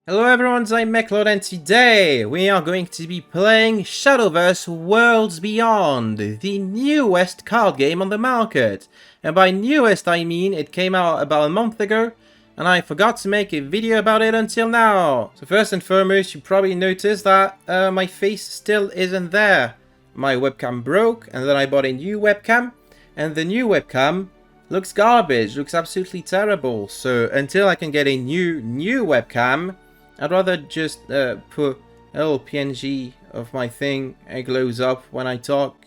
Hello everyone, I'm Mechlord and today we are going to be playing Shadowverse Worlds Beyond, the newest card game on the market. And by newest I mean it came out about a month ago and I forgot to make a video about it until now. So first and foremost, you probably noticed that my face still isn't there. My webcam broke and then I bought a new webcam, and the new webcam looks garbage, looks absolutely terrible. So until I can get a new webcam, I'd rather just put a little PNG of my thing. It glows up when I talk.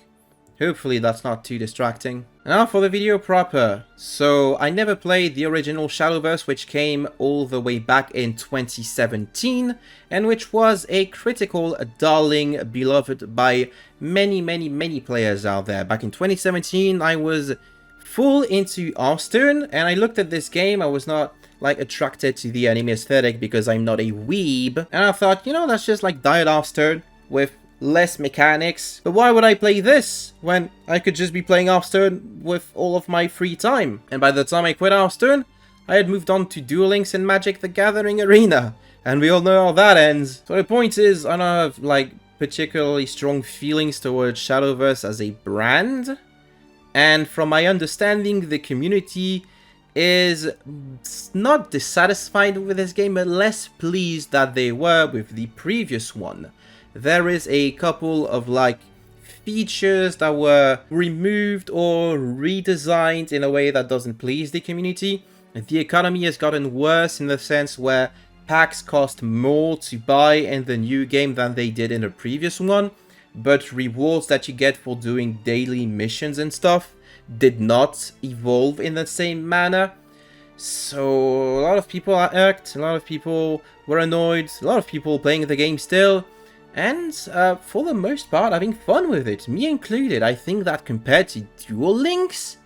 Hopefully that's not too distracting. Now for the video proper. So I never played the original Shadowverse, which came all the way back in 2017 and which was a critical darling beloved by many players out there. Back in 2017 I was full into Hearthstone and I looked at this game. I was not attracted to the anime aesthetic because I'm not a weeb, and I thought, you know, that's just like Diet Hearthstone with less mechanics. But why would I play this when I could just be playing Hearthstone with all of my free time? And by the time I quit Hearthstone, I had moved on to Duel Links and Magic the Gathering Arena, and we all know how that ends. So the point is, I don't have particularly strong feelings towards Shadowverse as a brand, and from my understanding, the community is not dissatisfied with this game, but less pleased that they were with the previous one. There is a couple of features that were removed or redesigned in a way that doesn't please the community. The economy has gotten worse in the sense where packs cost more to buy in the new game than they did in the previous one, but rewards that you get for doing daily missions and stuff did not evolve in the same manner. So a lot of people are irked, a lot of people were annoyed, a lot of people playing the game still, and for the most part having fun with it, me included. I think that compared to Duel Links,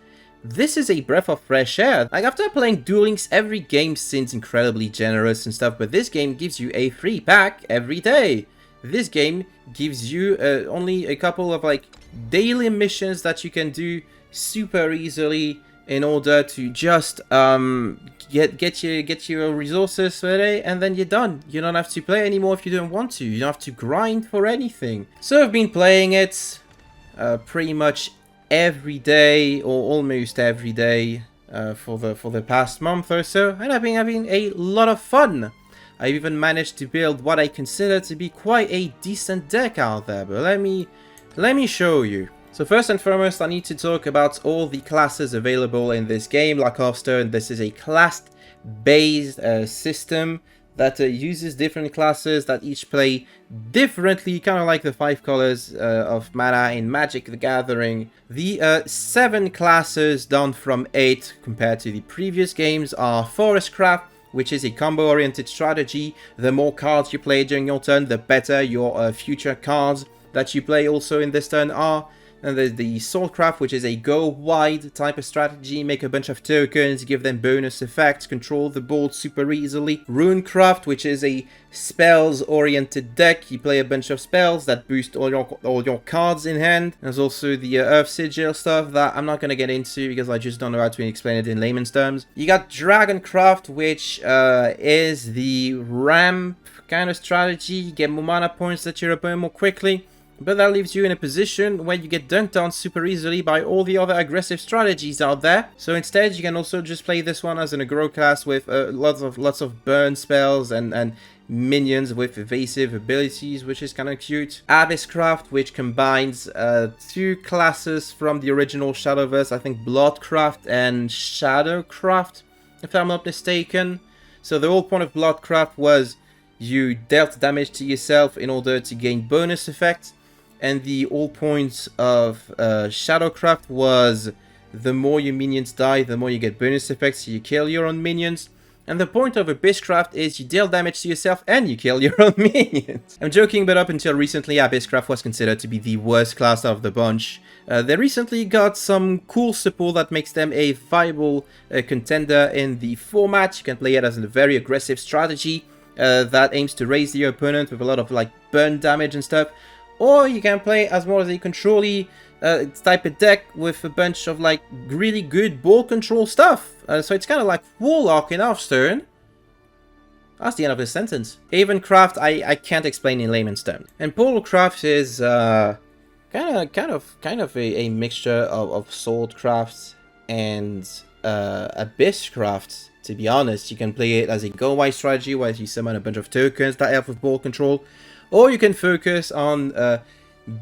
this is a breath of fresh air. After playing Duel Links, every game seems incredibly generous and stuff, but this game gives you a free pack every day. This game gives you only a couple of daily missions that you can do super easily in order to just get your resources for the day, and then you're done. You don't have to play anymore if you don't want to. You don't have to grind for anything. So I've been playing it pretty much every day or almost every day for the past month or so, and I've been having a lot of fun. I've even managed to build what I consider to be quite a decent deck out there, but let me show you. So first and foremost, I need to talk about all the classes available in this game. Like Hearthstone, this is a class-based system that uses different classes that each play differently, kind of like the 5 colors of mana in Magic the Gathering. The 7 classes down from 8 compared to the previous games are Forestcraft, which is a combo-oriented strategy. The more cards you play during your turn, the better your future cards that you play also in this turn are. And there's the Swordcraft, which is a go-wide type of strategy, make a bunch of tokens, give them bonus effects, control the board super easily. Runcraft, which is a spells-oriented deck, you play a bunch of spells that boost all your cards in hand. There's also the Earth Sigil stuff that I'm not going to get into because I just don't know how to explain it in layman's terms. You got Dragoncraft, which is the ramp kind of strategy, you get more mana points that your opponent more quickly. But that leaves you in a position where you get dunked on super easily by all the other aggressive strategies out there. So instead, you can also just play this one as an aggro class with lots of burn spells and minions with evasive abilities, which is kind of cute. Abysscraft, which combines 2 classes from the original Shadowverse, I think Bloodcraft and Shadowcraft, if I'm not mistaken. So the whole point of Bloodcraft was you dealt damage to yourself in order to gain bonus effects. And the whole point of Shadowcraft was the more your minions die, the more you get bonus effects, so you kill your own minions. And the point of Abysscraft is you deal damage to yourself and you kill your own minions. I'm joking, but up until recently, Abysscraft was considered to be the worst class of the bunch. They recently got some cool support that makes them a viable contender in the format. You can play it as a very aggressive strategy that aims to raise your opponent with a lot of burn damage and stuff. Or you can play as more as a control-y type of deck with a bunch of really good board control stuff. So it's kind of like Warlock in Hearthstone, That's the end of the sentence. Havencraft, I can't explain in layman's terms. And Portalcraft is kind of a mixture of Swordcraft and Abysscraft. To be honest, you can play it as a go-wise strategy where you summon a bunch of tokens that help with board control, or you can focus on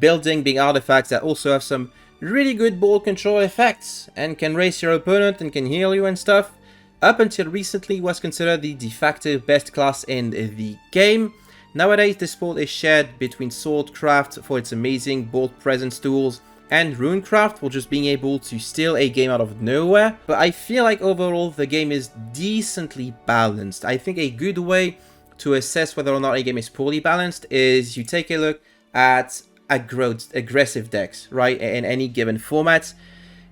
building big artifacts that also have some really good board control effects and can raise your opponent and can heal you and stuff. Up until recently was considered the de facto best class in the game. Nowadays this sport is shared between Swordcraft for its amazing board presence tools and Runcraft for just being able to steal a game out of nowhere. But I feel like overall the game is decently balanced. I think a good way to assess whether or not a game is poorly balanced is you take a look at aggressive decks, right, in any given format.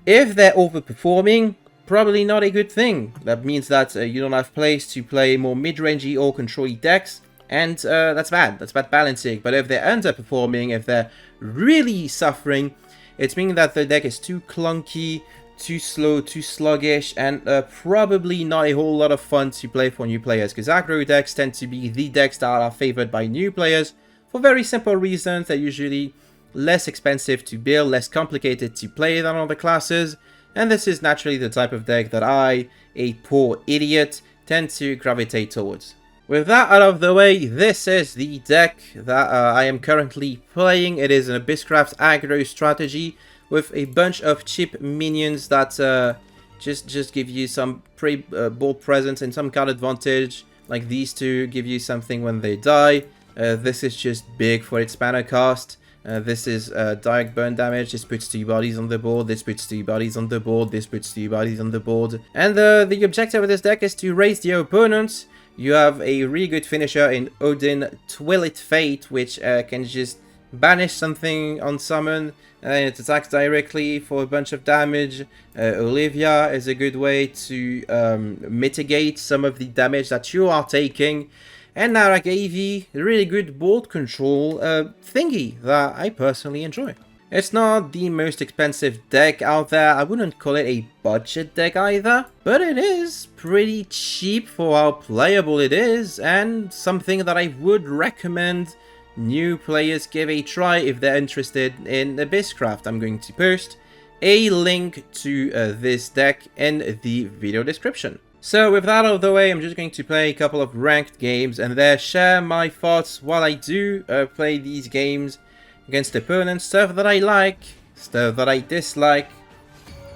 If they're overperforming, probably not a good thing. That means that you don't have place to play more mid-rangey or control-y decks, and that's bad. That's bad balancing. But if they're underperforming, if they're really suffering, it's meaning that the deck is too clunky, too slow, too sluggish, and probably not a whole lot of fun to play for new players, because aggro decks tend to be the decks that are favored by new players for very simple reasons. They're usually less expensive to build, less complicated to play than other classes, and this is naturally the type of deck that I, a poor idiot, tend to gravitate towards. With that out of the way, this is the deck that I am currently playing. It is an Abysscraft Aggro strategy with a bunch of cheap minions that just give you some board presence and some card advantage, like these two give you something when they die. This is just big for its mana cost. This is direct burn damage. This puts 2 bodies on the board. This puts 2 bodies on the board. This puts 2 bodies on the board. And the objective of this deck is to raise the opponent. You have a really good finisher in Odin Twilight Fate, which can just banish something on summon, and it attacks directly for a bunch of damage. Olivia is a good way to mitigate some of the damage that you are taking. And Naragavi, really good board control thingy that I personally enjoy. It's not the most expensive deck out there. I wouldn't call it a budget deck either, but it is pretty cheap for how playable it is, and something that I would recommend new players give a try if they're interested in Abysscraft. I'm going to post a link to this deck in the video description. So with that out of the way, I'm just going to play a couple of ranked games and there share my thoughts while I do play these games against opponents, stuff that I like, stuff that I dislike,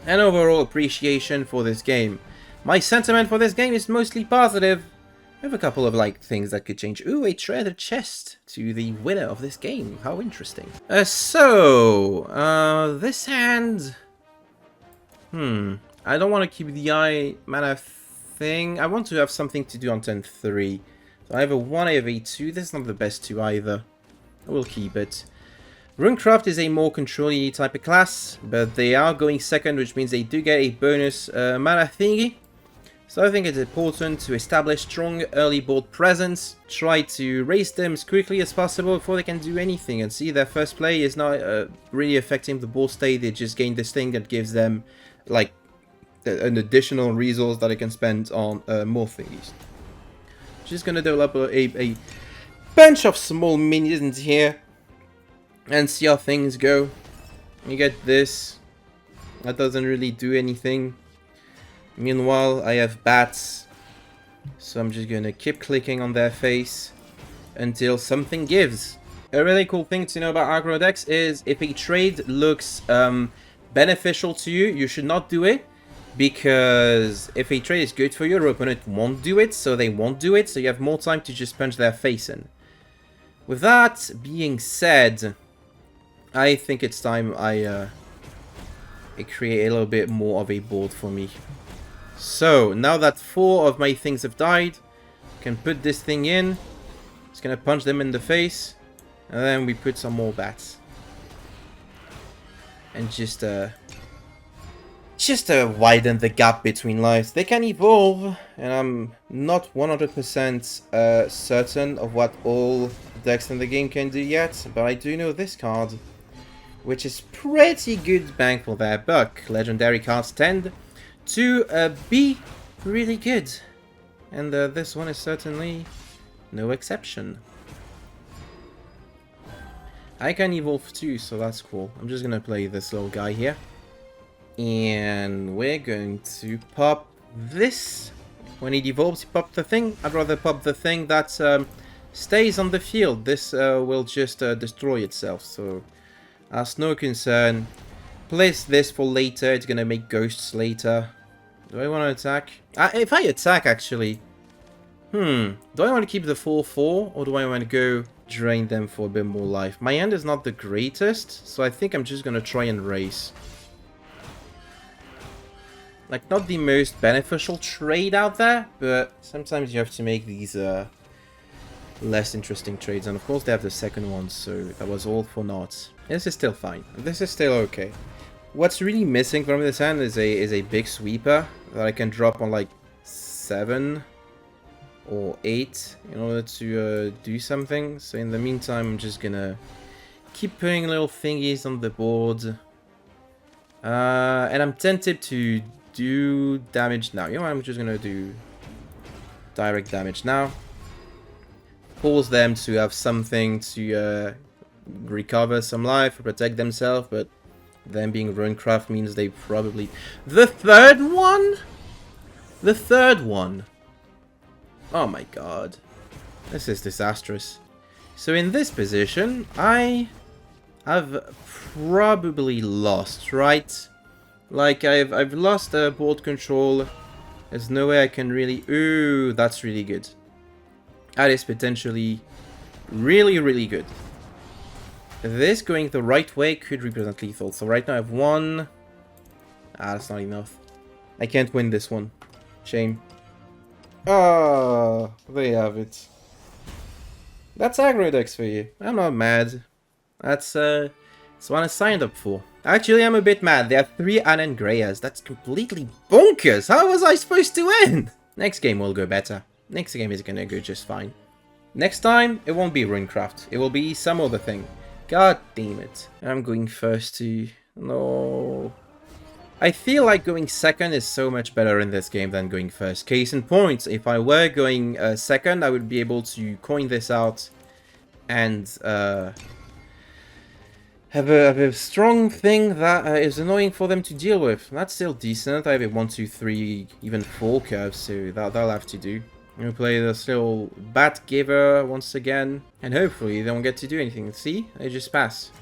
and overall appreciation for this game. My sentiment for this game is mostly positive. I have a couple of things that could change. Ooh, a treasure chest to the winner of this game. How interesting. This hand... I don't want to keep the eye mana thing. I want to have something to do on turn 3. So I have a 1, I have a 2. This is not the best 2 either. I will keep it. Runcraft is a more control-y type of class, but they are going second, which means they do get a bonus mana thingy. So I think it's important to establish strong early board presence, try to raise them as quickly as possible before they can do anything, and see their first play is not really affecting the board state. They just gain this thing that gives them an additional resource that they can spend on more thingies. Just gonna develop a bunch of small minions here and see how things go. You get this. That doesn't really do anything. Meanwhile, I have bats. So I'm just gonna keep clicking on their face until something gives. A really cool thing to know about aggro decks is if a trade looks beneficial to you, you should not do it. Because if a trade is good for you, your opponent won't do it, so they won't do it. So you have more time to just punch their face in. With that being said, I think it's time I create a little bit more of a board for me. So, now that 4 of my things have died, I can put this thing in. It's gonna punch them in the face. And then we put some more bats. And just widen the gap between lives. They can evolve, and I'm not 100% certain of what all decks in the game can do yet, but I do know this card, which is pretty good bang for their buck. Legendary cards tend to be really good. And this one is certainly no exception. I can evolve too, so that's cool. I'm just gonna play this little guy here. And we're going to pop this. When it evolves, you pop the thing. I'd rather pop the thing that stays on the field. This will just destroy itself, so that's no concern. Place this for later. It's gonna make ghosts later. Do I want to attack? If I attack, actually... do I want to keep the 4-4, or do I want to go drain them for a bit more life? My hand is not the greatest, so I think I'm just gonna try and race. Like, not the most beneficial trade out there, but sometimes you have to make these less interesting trades. And of course they have the second one, so that was all for naught. This is still fine. This is still okay. What's really missing from this hand is a big sweeper that I can drop on like 7 or 8 in order to do something. So in the meantime, I'm just gonna keep putting little thingies on the board. And I'm tempted to do damage now. You know what? I'm just gonna do direct damage now. Force them to have something to recover some life or protect themselves, but them being Runcraft means they probably... The third one? The third one? Oh my god. This is disastrous. So in this position, I have probably lost, right? Like, I've lost board control. There's no way I can really... Ooh, that's really good. That is potentially really, really good. This going the right way could represent lethal. So right now I have 1... that's not enough. I can't win this one. Shame. Oh, there you have it. That's aggro decks for you. I'm not mad. That's what I signed up for. Actually, I'm a bit mad. There are 3 Anangreas. That's completely bonkers. How was I supposed to win? Next game will go better. Next game is gonna go just fine. Next time, it won't be Runcraft. It will be some other thing. God damn it. I'm going first too. No. I feel like going second is so much better in this game than going first. Case in point, if I were going second, I would be able to coin this out and have a strong thing that is annoying for them to deal with. That's still decent. I have a 1, 2, 3, even 4 curve, so that'll have to do. I'm gonna play this little Bat Giver once again, and hopefully they won't get to do anything. See? They just pass.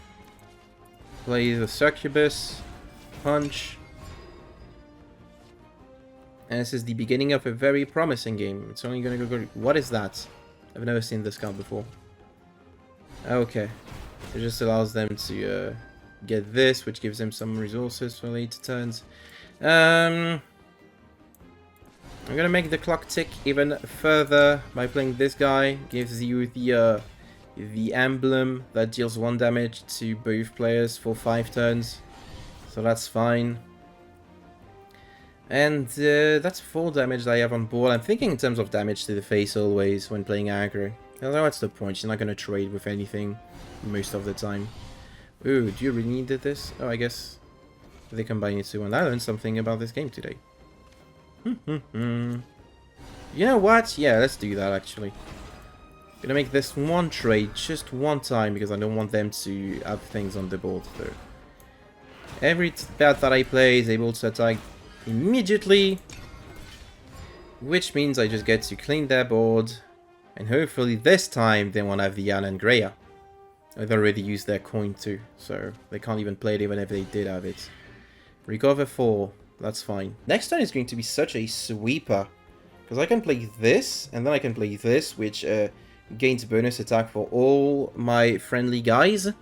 Play the Succubus, Punch. And this is the beginning of a very promising game. It's only gonna go... What is that? I've never seen this card before. Okay. It just allows them to get this, which gives them some resources for later turns. I'm gonna make the clock tick even further by playing this guy. Gives you the emblem that deals 1 damage to both players for 5 turns. So that's fine. And that's 4 damage that I have on board. I'm thinking in terms of damage to the face always when playing aggro. Although what's the point? She's not gonna trade with anything most of the time. Ooh, do you really need this? Oh, I guess they combine it to one. I learned something about this game today. You know what? Yeah, let's do that actually. Gonna make this one trade just one time because I don't want them to have things on the board. So every bat that I play is able to attack immediately, which means I just get to clean their board, and hopefully this time they won't have the Anangrea. They've already used their coin too, so they can't even play it even if they did have it. Recover 4. That's fine. Next turn is going to be such a sweeper. Because I can play this, and then I can play this, which gains bonus attack for all my friendly guys.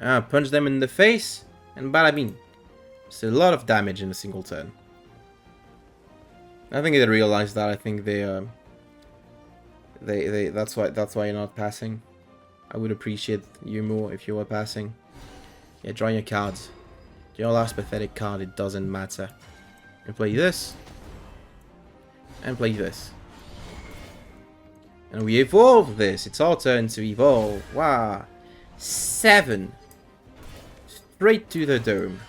Punch them in the face, and bada bing. It's a lot of damage in a single turn. I think they realized that. I think they that's why you're not passing. I would appreciate you more if you were passing. Yeah, draw your cards. Your last pathetic card, it doesn't matter. And play this. And play this. And we evolve this. It's our turn to evolve. Wow. 7. Straight to the dome.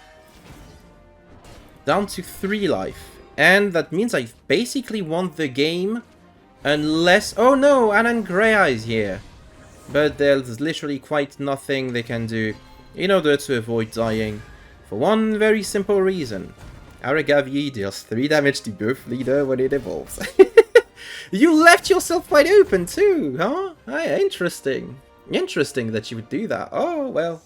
Down to 3 life. And that means I basically won the game Unless... Oh no, Anan Greya is here. But there's literally quite nothing they can do in order to avoid dying. For one very simple reason. Aragavi deals 3 damage to both leader when it evolves. You left yourself wide open too, huh? Hey, interesting. Interesting that you would do that. Oh, well.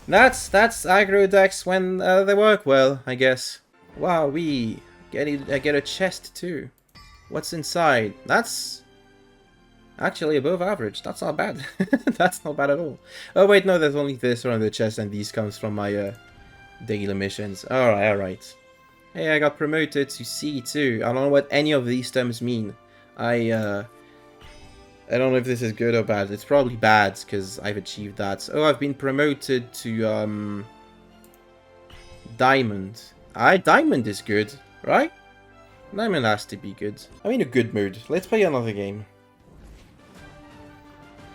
That's aggro decks when they work well, I guess. Wow, we get a chest too. What's inside? That's actually above average. That's not bad. That's not bad at all. Oh wait, no, there's only this around the chest, and these comes from my daily missions. Alright, alright. Hey, I got promoted to C2. I don't know what any of these terms mean. I don't know if this is good or bad. It's probably bad, because I've achieved that. Oh, I've been promoted to Diamond. Diamond is good, right? Diamond has to be good. I'm in a good mood. Let's play another game.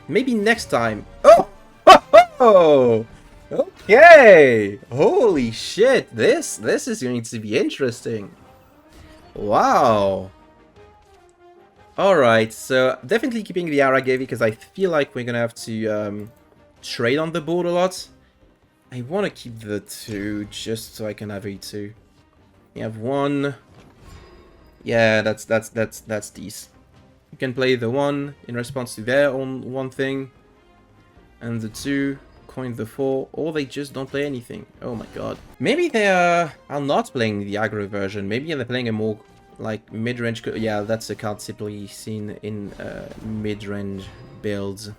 Maybe next time. Oh! Oh! Okay! Holy shit! This is going to be interesting. Wow! Alright, so definitely keeping the Aragavi because I feel like we're gonna have to trade on the board a lot. I want to keep the 2 just so I can have A2. You have 1. Yeah, that's these. You can play the 1 in response to their own 1 thing, and the 2 coin the 4, or they just don't play anything. Oh my god. Maybe they are not playing the aggro version. Maybe they're playing a more like mid-range. Yeah, that's a card typically seen in mid-range builds.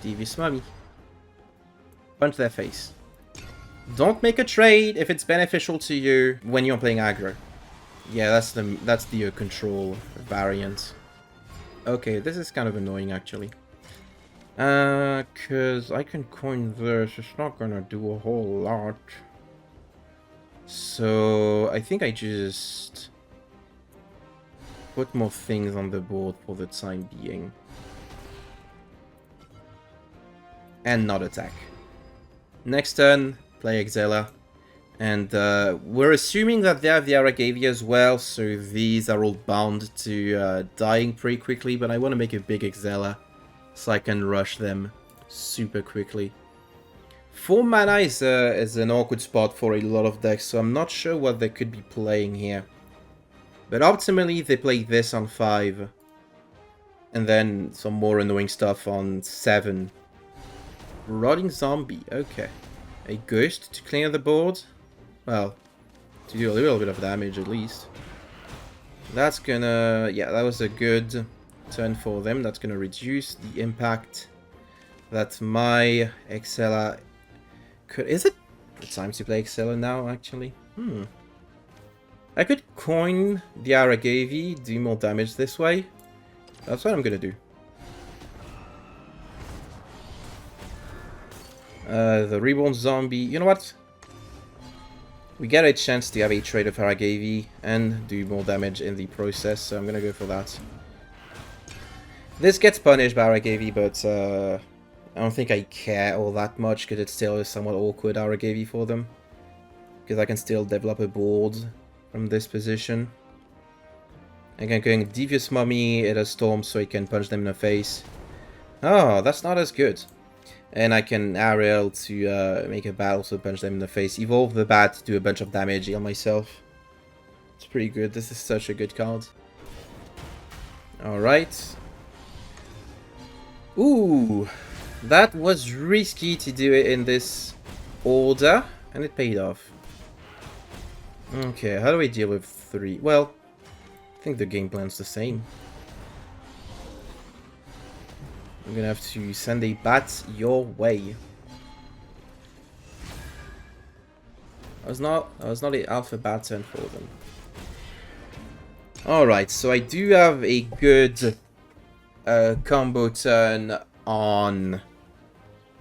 Devious Mummy. Punch their face. Don't make a trade if it's beneficial to you when you're playing aggro. Yeah, that's the control variant. Okay, this is kind of annoying actually. Cause I can coin this. It's not gonna do a whole lot. So I think I just put more things on the board for the time being. And not attack. Next turn, play Exela. And we're assuming that they have the Aragavi as well, so these are all bound to dying pretty quickly, but I want to make a big Exela so I can rush them super quickly. 4 mana is an awkward spot for a lot of decks, so I'm not sure what they could be playing here. But ultimately, they play this on 5. And then some more annoying stuff on 7. Rotting Zombie, okay. A Ghost to clear the board. Well, to do a little bit of damage at least. That's gonna... yeah, that was a good turn for them. That's gonna reduce the impact that my Exela could... Is it the time to play Exela now, actually? I could coin the Aragavi, do more damage this way. That's what I'm gonna do. The Reborn Zombie... You know what? We get a chance to have a trade of Aragavi and do more damage in the process, so I'm gonna go for that. This gets punished by Aragavi, but I don't think I care all that much, because it's still a somewhat awkward Aragavi for them. Because I can still develop a board from this position. Again, going Devious Mummy, it has Storm, so it can punch them in the face. Oh, that's not as good. And I can Ariel to make a bat, also punch them in the face. Evolve the bat to do a bunch of damage, heal myself. It's pretty good. This is such a good card. Alright. Ooh. That was risky to do it in this order. And it paid off. Okay, how do we deal with 3? Well, I think the game plan's the same. I'm gonna have to send a bat your way. I was not an alpha bat turn for them. Alright, so I do have a good combo turn on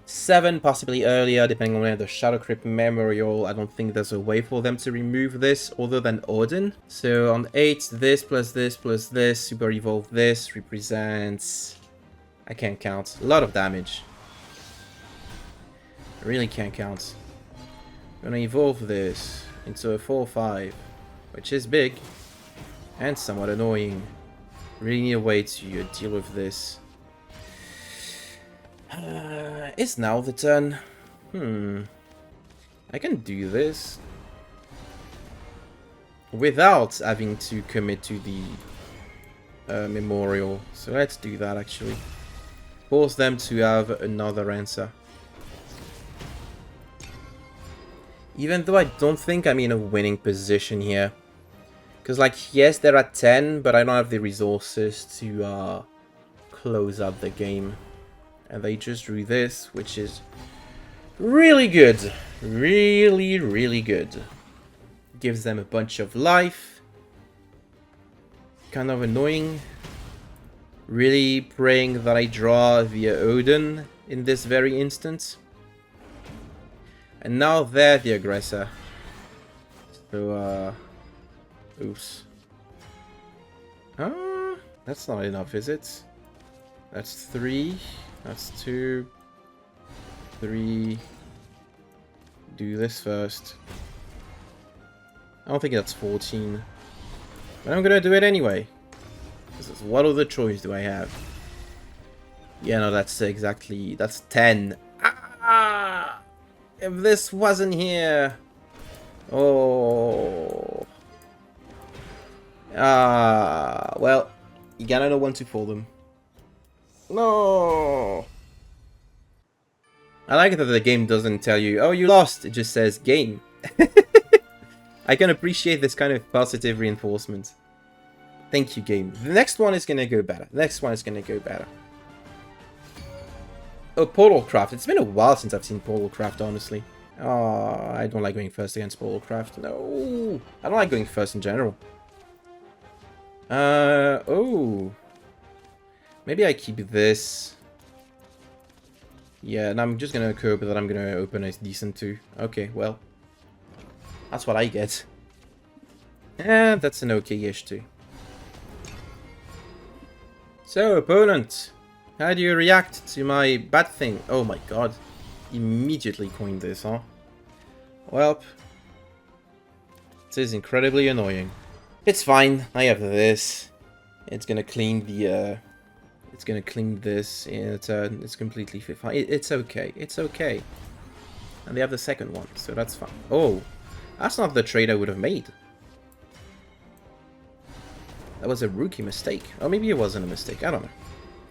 7, possibly earlier, depending on where the Shadow Crypt Memorial. I don't think there's a way for them to remove this other than Odin. So on 8, this plus this plus this, Super Evolve this represents... I can't count. A lot of damage. I really can't count. I'm gonna evolve this into a 4-5, which is big and somewhat annoying. Really need a way to deal with this. Is now the turn? I can do this without having to commit to the memorial. So let's do that actually. Force them to have another answer. Even though I don't think I'm in a winning position here. Because, like, yes, they're at 10, but I don't have the resources to close up the game. And they just drew this, which is really good. Really, really good. Gives them a bunch of life. Kind of annoying. Really praying that I draw via Odin in this very instance. And now they're the aggressor. So, oops. That's not enough, is it? That's 3. That's 2. 3. Do this first. I don't think that's 14. But I'm gonna do it anyway. Because what other choice do I have? Yeah, no, that's exactly... That's 10. Ah! If this wasn't here... Oh... well, you gotta know when to pull them. No! I like that the game doesn't tell you, oh, you lost. It just says game. I can appreciate this kind of positive reinforcement. Thank you, game. The next one is gonna go better. The next one is gonna go better. Oh, Portalcraft. It's been a while since I've seen Portalcraft, honestly. Oh, I don't like going first against Portalcraft. No! I don't like going first in general. Oh. Maybe I keep this. Yeah, and I'm just gonna cope that I'm gonna open a decent 2. Okay, well. That's what I get. And that's an okay-ish 2. So, opponent. How do you react to my bad thing? Oh my god. Immediately coined this, huh? Well. This is incredibly annoying. It's fine. I have this. It's gonna clean the, it's gonna clean this in a turn. It's completely fine. It's okay. It's okay. And they have the second one, so that's fine. Oh, that's not the trade I would have made. That was a rookie mistake. Or maybe it wasn't a mistake. I don't know.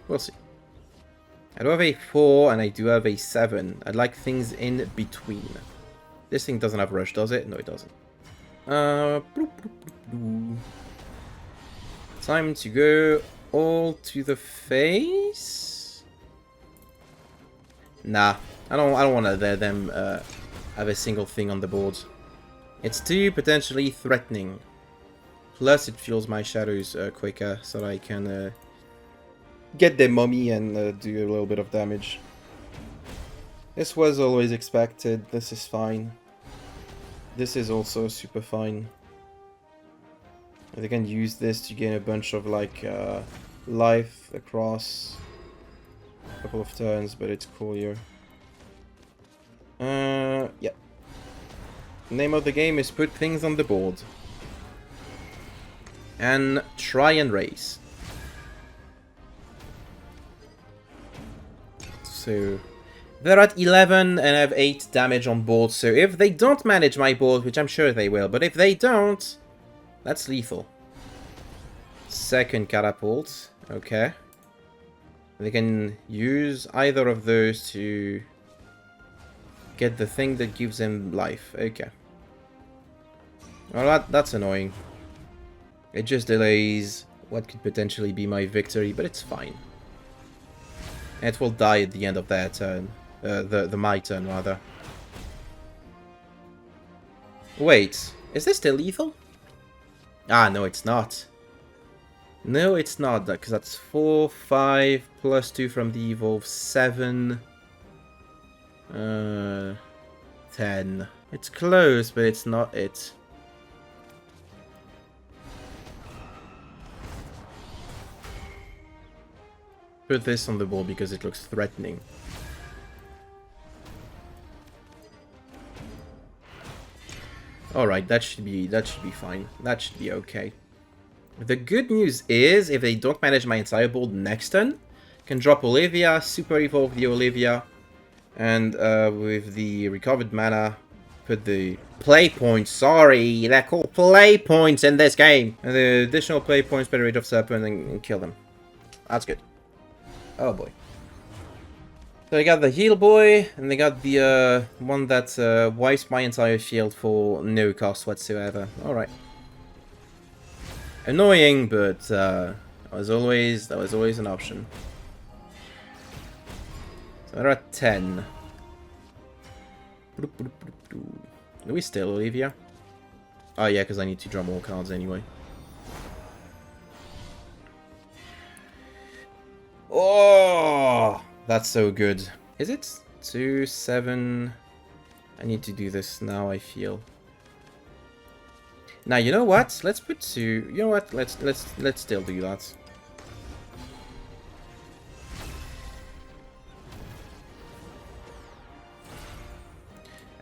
We'll see. I do have a 4 and I do have a 7. I'd like things in between. This thing doesn't have rush, does it? No, it doesn't. Bloop, bloop, bloop, bloop. Time to go all to the face. Nah, I don't want to let them have a single thing on the board. It's too potentially threatening. Plus, it fuels my shadows quicker, so that I can get the mummy and do a little bit of damage. This was always expected. This is fine. This is also super fine. They can use this to gain a bunch of like life across a couple of turns, but it's cool here. Yeah. Name of the game is put things on the board. And try and race. So they're at 11 and have 8 damage on board, so if they don't manage my board, which I'm sure they will, but if they don't, that's lethal. Second catapult, okay. They can use either of those to get the thing that gives them life, okay. Well, that's annoying. It just delays what could potentially be my victory, but it's fine. It will die at the end of their turn. My turn, rather. Wait, is this still lethal? Ah, no, it's not. No, it's not, because that's 4, 5, plus 2 from the evolve, 7. 10. It's close, but it's not it. Put this on the board because it looks threatening. Alright, that should be fine. That should be okay. The good news is, if they don't manage my entire board next turn, I can drop Olivia, super evolve the Olivia, and with the recovered mana, put the play points. Sorry, they're called play points in this game. And the additional play points by the rate of Serpent and kill them. That's good. Oh boy. So they got the heal boy, and they got the one that wipes my entire field for no cost whatsoever. Alright. Annoying, but that was always an option. So they're at 10. Are we still Olivia? Oh yeah, because I need to draw more cards anyway. Oh, that's so good. Is it 2, 7? I need to do this now, I feel. Now, you know what? Let's put 2. You know what? Let's still do that.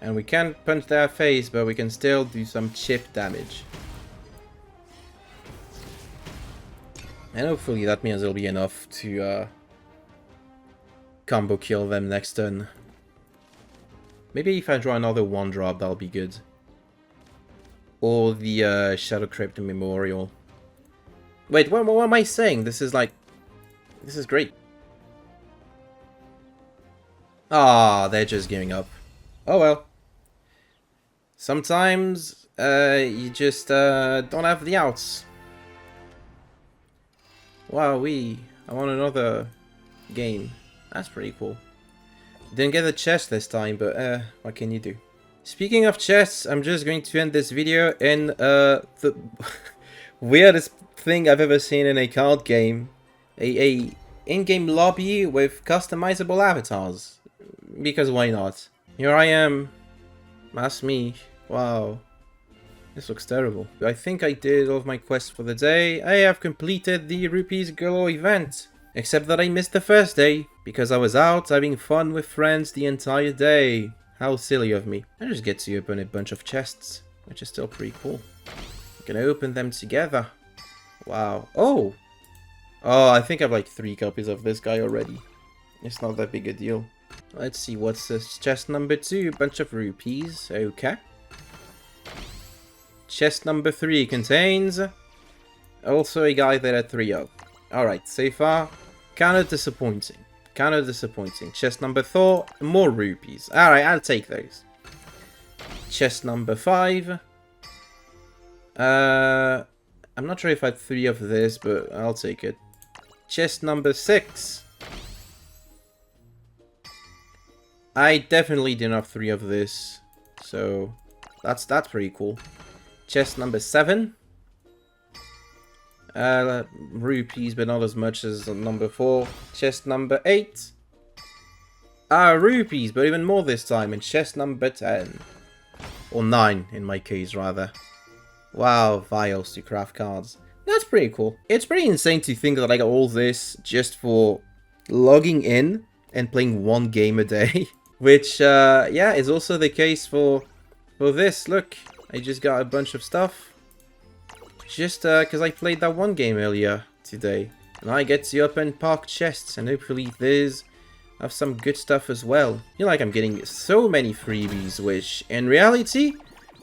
And we can't punch their face, but we can still do some chip damage. And hopefully that means it'll be enough to combo kill them next turn. Maybe if I draw another 1-drop, that'll be good. Or the Shadow Crypt Memorial. Wait, what am I saying? This is like... This is great. Ah, they're just giving up. Oh well. Sometimes you just don't have the outs. Wowee, I want another game. That's pretty cool. Didn't get a chest this time, but what can you do? Speaking of chests, I'm just going to end this video in the weirdest thing I've ever seen in a card game. A in-game lobby with customizable avatars. Because why not? Here I am. That's me. Wow. This looks terrible. I think I did all of my quests for the day. I have completed the Rupees Galore event. Except that I missed the first day. Because I was out having fun with friends the entire day. How silly of me. I just get to open a bunch of chests. Which is still pretty cool. I'm gonna open them together. Wow. Oh! Oh, I think I have like 3 copies of this guy already. It's not that big a deal. Let's see, what's this? Chest number 2, a bunch of rupees. Okay. Chest number 3 contains also a guy that had 3 of. Alright, so far, kinda disappointing. Kinda disappointing. Chest number 4, more rupees. Alright, I'll take those. Chest number 5. I'm not sure if I had 3 of this, but I'll take it. Chest number 6. I definitely didn't have 3 of this, so that's pretty cool. Chest number 7. Rupees, but not as much as number 4. Chest number 8. Rupees, but even more this time. And chest number 10. Or 9, in my case, rather. Wow, vials to craft cards. That's pretty cool. It's pretty insane to think that I got all this just for logging in and playing 1 game a day. Which, yeah, is also the case for this. Look, I just got a bunch of stuff. Just because I played that 1 game earlier today. And I get to open park chests, and hopefully these have some good stuff as well. I feel like I'm getting so many freebies, which in reality,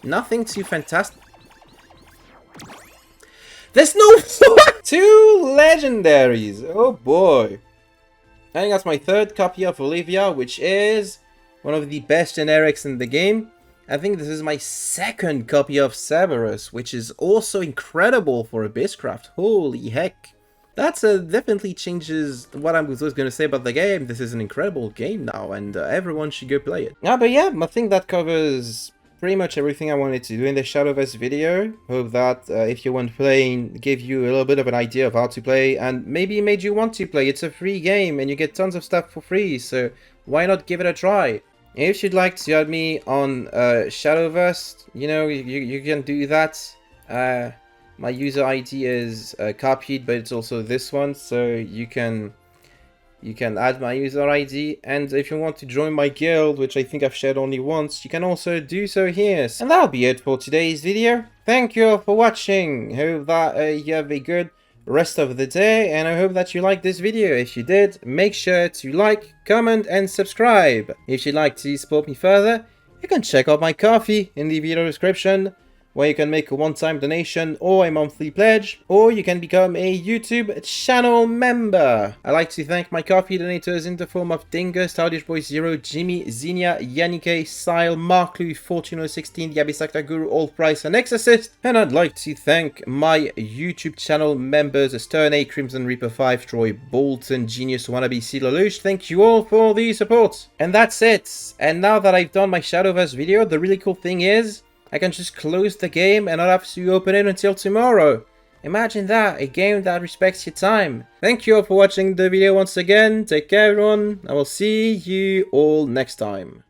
nothing too fantastic. There's no 2 legendaries! Oh boy. I think that's my 3rd copy of Olivia, which is one of the best generics in the game. I think this is my 2nd copy of Cerberus, which is also incredible for Abysscraft. Holy heck. That's definitely changes what I was going to say about the game. This is an incredible game now, and everyone should go play it. But yeah, I think that covers pretty much everything I wanted to do in the Shadowverse video. Hope that if you weren't playing, gave you a little bit of an idea of how to play, and maybe made you want to play. It's a free game, and you get tons of stuff for free, so why not give it a try? If you'd like to add me on Shadowverse, you know, you can do that. My user ID is copied, but it's also this one, so you can add my user ID. And if you want to join my guild, which I think I've shared only once, you can also do so here. And that'll be it for today's video. Thank you all for watching. Hope that you have a good rest of the day, and I hope that you liked this video. If you did, make sure to like, comment, and subscribe. If you'd like to support me further, you can check out my Ko-fi in the video description, where you can make a one-time donation or a monthly pledge, or you can become a YouTube channel member. I'd like to thank my Ko-fi donators in the form of Dingus, Stylish Boy Zero, Jimmy, Zinnia, Yannick, Sile, Mark Louis, Fortuno16, the Abysscraft Aggro, Old Price, and Exorcist. And I'd like to thank my YouTube channel members, Sterne, Crimson Reaper 5, Troy, Bolton, Genius, Wannabe, Sea Lelouch. Thank you all for the support. And that's it. And now that I've done my Shadowverse video, the really cool thing is, I can just close the game and not have to open it until tomorrow. Imagine that, a game that respects your time. Thank you all for watching the video once again. Take care everyone. I will see you all next time.